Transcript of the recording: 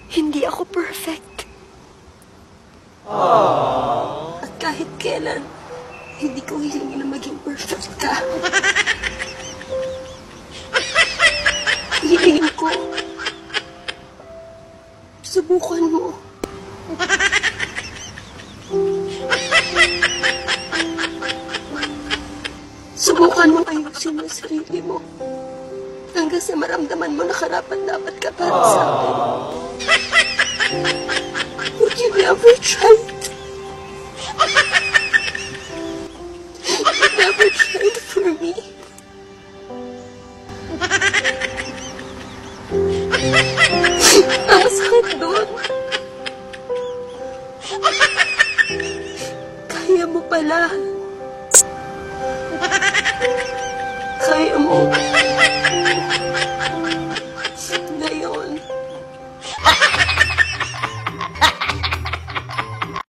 Hindi ako perfect. At kahit kailan, hindi ko hilingi na maging perfect ka. Hilingin ko, subukan mo. Subukan mo ayusin ang sarili mo. Hanggang sa maramdaman mo na karapat-dapat ka para sa akin. Would you never try it? You never tried for me. Ang sakit doon. Kaya mo pala. Kaya mo.